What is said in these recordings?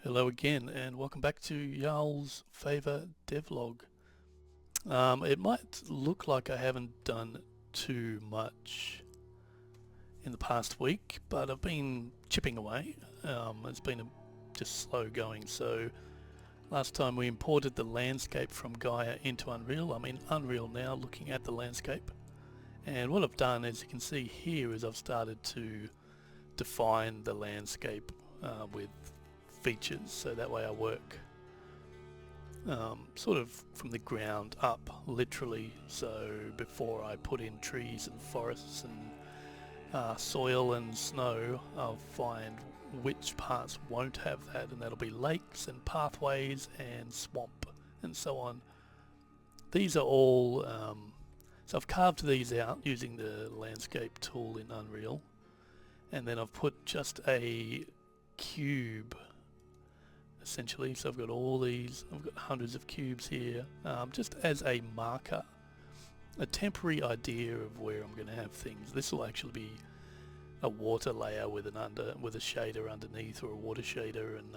Hello again, and welcome back to Jarl's Favour Dev Log. It might look like I haven't done too much in the past week, but I've been chipping away. It's been just slow going. So last time we imported the landscape from Gaea into Unreal. I'm in Unreal now looking at the landscape. And what I've done, as you can see here, is I've started to define the landscape with features, so that way I work sort of from the ground up, literally. So before I put in trees and forests and soil and snow, I'll find which parts won't have that, and that'll be lakes and pathways and swamp and so on. These are all so I've carved these out using the landscape tool in Unreal, and then I've put just a cube essentially. So I've got all these, I've got hundreds of cubes here, just as a marker, a temporary idea of where I'm going to have things. This will actually be a water layer with a shader underneath, or a water shader, and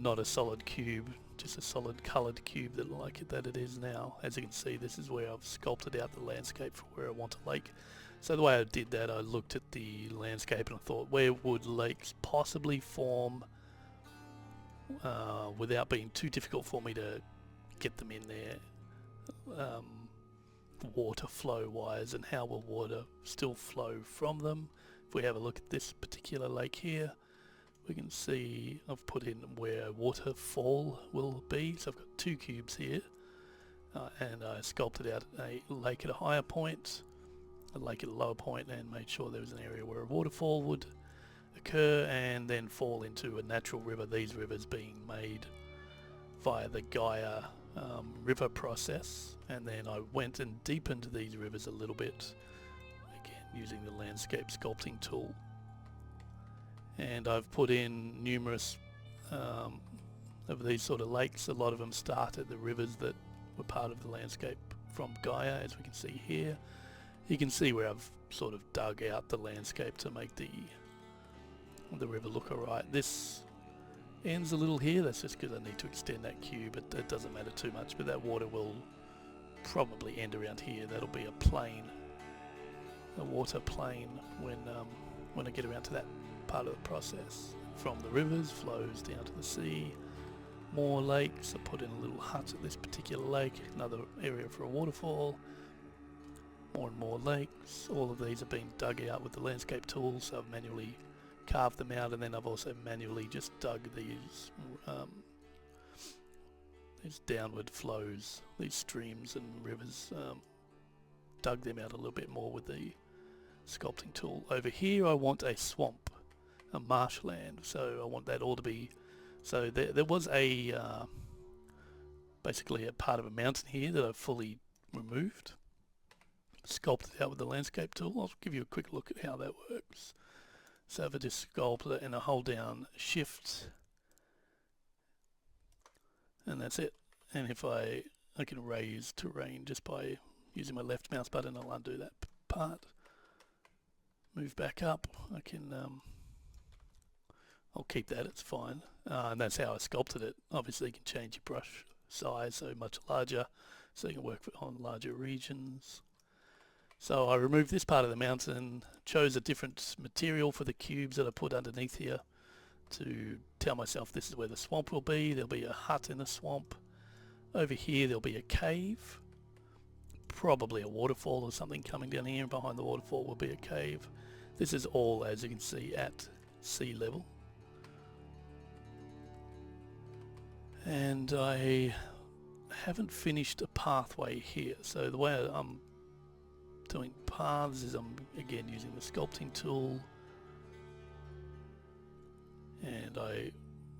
not a solid cube, just a solid coloured cube that it is now. As you can see, this is where I've sculpted out the landscape for where I want a lake. So the way I did that, I looked at the landscape and I thought, where would lakes possibly form without being too difficult for me to get them in there, water flow wise, and how will water still flow from them. If we have a look at this particular lake here, we can see I've put in where waterfall will be. So I've got two cubes here, and I sculpted out a lake at a higher point, a lake at a lower point, and made sure there was an area where a waterfall would occur and then fall into a natural river, these rivers being made via the Gaea river process. And then I went and deepened these rivers a little bit, again using the landscape sculpting tool, and I've put in numerous of these sort of lakes. A lot of them started the rivers that were part of the landscape from Gaea, as we can see here. You can see where I've sort of dug out the landscape to make the river look alright. This ends a little here, that's just because I need to extend that cube. It doesn't matter too much, but that water will probably end around here. That'll be a plain, a water plain, when I get around to that part of the process. From the rivers flows down to the sea, more lakes. I put in a little hut at this particular lake, another area for a waterfall, more and more lakes. All of these have been dug out with the landscape tool, so I've manually carved them out, and then I've also manually just dug these downward flows, these streams and rivers, dug them out a little bit more with the sculpting tool. Over here I want a swamp, a marshland, so I want that all to be, so there was a basically a part of a mountain here that I've fully removed, sculpted out with the landscape tool. I'll give you a quick look at how that works. So if I just sculpt it and I hold down shift, and that's it. And if I can raise terrain just by using my left mouse button, I'll undo that part. Move back up, I can I'll keep that, it's fine. And that's how I sculpted it. Obviously you can change your brush size so much larger, so you can work on larger regions. So I removed this part of the mountain, chose a different material for the cubes that I put underneath here to tell myself this is where the swamp will be. There'll be a hut in the swamp. Over here there'll be a cave, probably a waterfall or something coming down here, and behind the waterfall will be a cave. This is all, as you can see, at sea level. And I haven't finished a pathway here, so the way I'm doing paths is I'm again using the sculpting tool, and I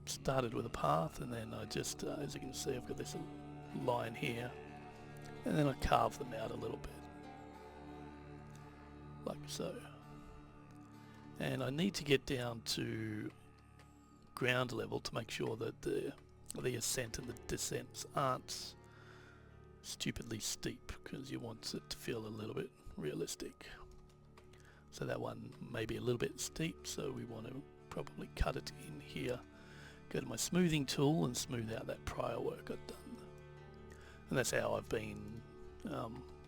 started with a path, and then I just as you can see, I've got this line here, and then I carve them out a little bit like so. And I need to get down to ground level to make sure that the ascent and the descents aren't stupidly steep, because you want it to feel a little bit realistic. So that one may be a little bit steep, so we want to probably cut it in here go to my smoothing tool and smooth out that prior work I've done. And that's how I've been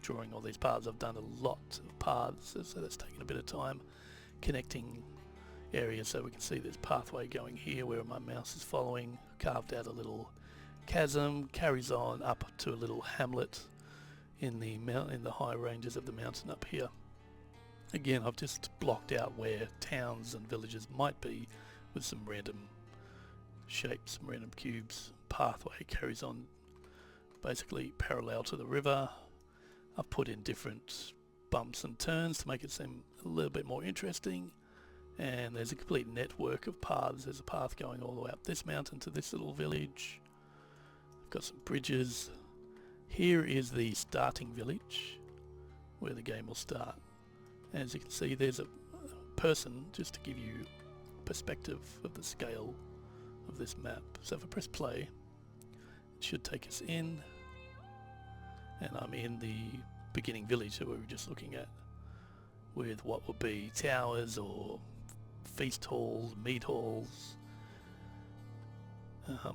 drawing all these paths. I've done a lot of paths, so that's taken a bit of time connecting areas, so we can see this pathway going here where my mouse is following, carved out a little chasm, carries on up to a little hamlet in the high ranges of the mountain up here. Again, I've just blocked out where towns and villages might be with some random shapes, some random cubes. Pathway carries on basically parallel to the river. I've put in different bumps and turns to make it seem a little bit more interesting, and there's a complete network of paths. There's a path going all the way up this mountain to this little village. I've got some bridges. Here is the starting village where the game will start. As you can see, there's a person, just to give you perspective of the scale of this map. So if I press play, it should take us in, and I'm in the beginning village that we were just looking at, with what would be towers or feast halls, meat halls,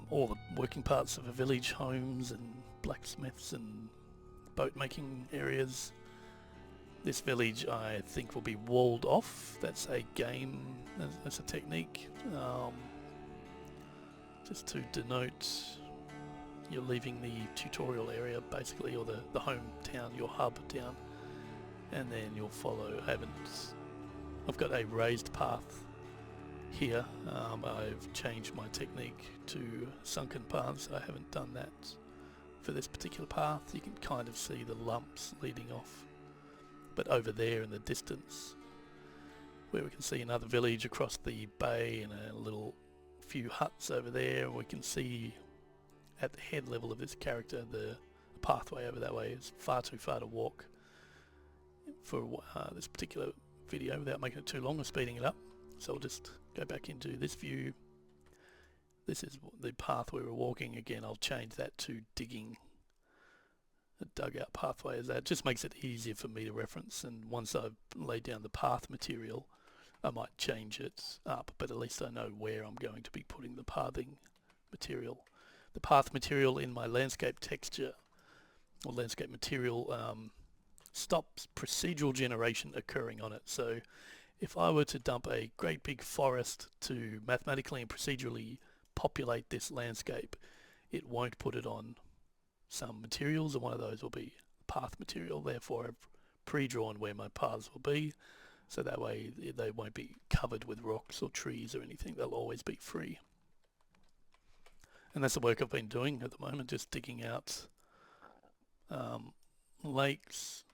all the working parts of a village, homes and blacksmiths and boat making areas. This village I think will be walled off. That's a game, that's a technique, just to denote you're leaving the tutorial area basically, or the hometown, your hub town, and then you'll follow. I've got a raised path here. I've changed my technique to sunken paths. I haven't done that for this particular path. You can kind of see the lumps leading off. But over there in the distance, where we can see another village across the bay and a little few huts over there, we can see at the head level of this character the pathway over that way is far too far to walk for this particular video without making it too long or speeding it up. So I'll just go back into this view. This is the path we were walking. Again, I'll change that to digging. A dugout pathway is that. Just makes it easier for me to reference, and once I've laid down the path material I might change it up, but at least I know where I'm going to be putting the pathing material. The path material in my landscape texture or landscape material stops procedural generation occurring on it. So if I were to dump a great big forest to mathematically and procedurally populate this landscape, it won't put it on some materials, and one of those will be path material. Therefore I've pre-drawn where my paths will be, so that way they won't be covered with rocks or trees or anything. They'll always be free. And that's the work I've been doing at the moment, just digging out lakes,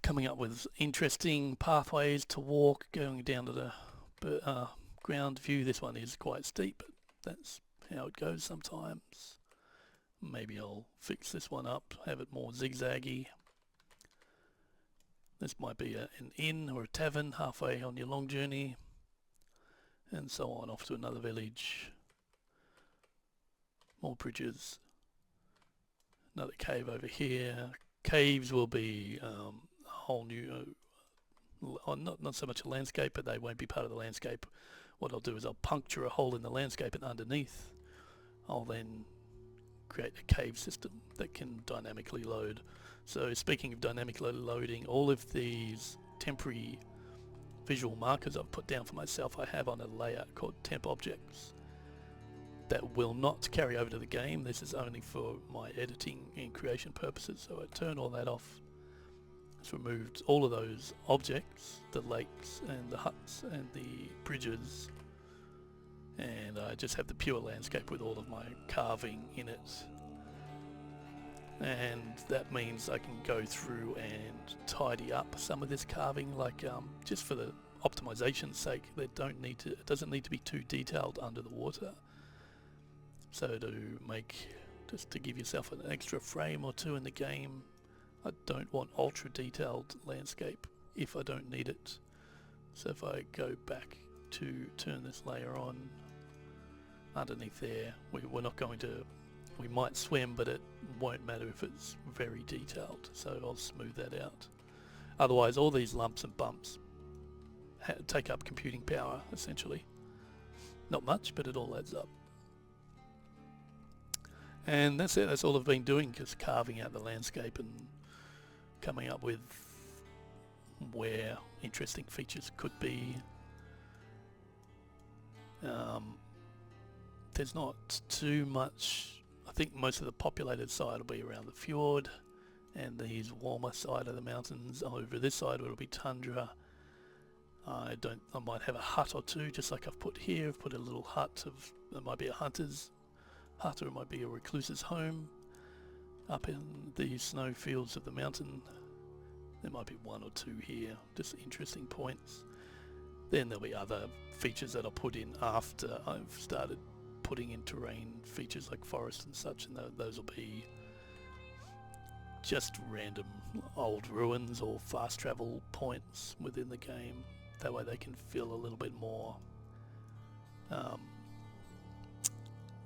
coming up with interesting pathways to walk, going down to the ground view. This one is quite steep, but that's how it goes sometimes. Maybe I'll fix this one up, have it more zigzaggy. This might be an inn or a tavern halfway on your long journey, and so on, off to another village. More bridges. Another cave over here. Caves will be a whole new, not so much a landscape, but they won't be part of the landscape. What I'll do is I'll puncture a hole in the landscape, and underneath I'll then create a cave system that can dynamically load. So speaking of dynamically loading, all of these temporary visual markers I've put down for myself I have on a layer called temp objects that will not carry over to the game. This is only for my editing and creation purposes, so I turn all that off. It's removed all of those objects, the lakes and the huts and the bridges, and I just have the pure landscape with all of my carving in it. And that means I can go through and tidy up some of this carving, like just for the optimization's sake. It doesn't need to be too detailed under the water. So just to give yourself an extra frame or two in the game, I don't want ultra detailed landscape if I don't need it. So if I go back to turn this layer on, underneath there, we're not going to, we might swim, but it won't matter if it's very detailed, so I'll smooth that out. Otherwise all these lumps and bumps take up computing power essentially. Not much, but it all adds up. And that's it. That's all I've been doing, just carving out the landscape and coming up with where interesting features could be. There's not too much. I think most of the populated side will be around the fjord, and the warmer side of the mountains. Over this side it'll be tundra. I might have a hut or two, just like I've put here. I've put a little hut of, it might be a hunter's hut, or it might be a recluse's home up in the snow fields of the mountain. There might be one or two here, just interesting points. Then there'll be other features that I'll put in after I've started putting in terrain features like forest and such, and those will be just random old ruins or fast travel points within the game. That way they can feel a little bit more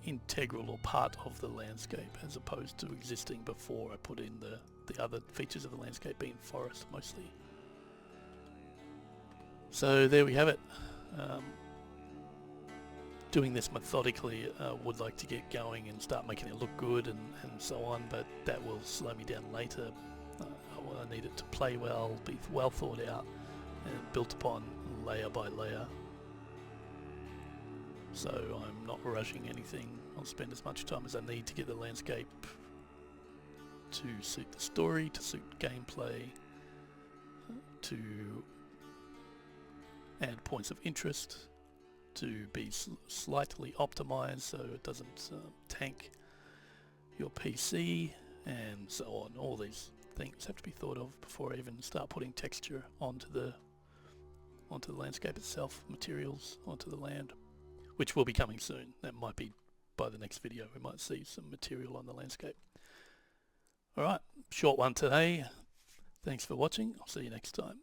integral or part of the landscape, as opposed to existing before I put in the other features of the landscape being forest mostly. So there we have it. Doing this methodically, would like to get going and start making it look good and so on, but that will slow me down later. I need it to play well, be well thought out and built upon layer by layer. So I'm not rushing anything. I'll spend as much time as I need to get the landscape to suit the story, to suit gameplay, to add points of interest, to be slightly optimized so it doesn't tank your PC, and so on. All these things have to be thought of before I even start putting texture onto the landscape itself, materials onto the land, which will be coming soon. That might be by the next video. We might see some material on the landscape. Alright, short one today. Thanks for watching. I'll see you next time.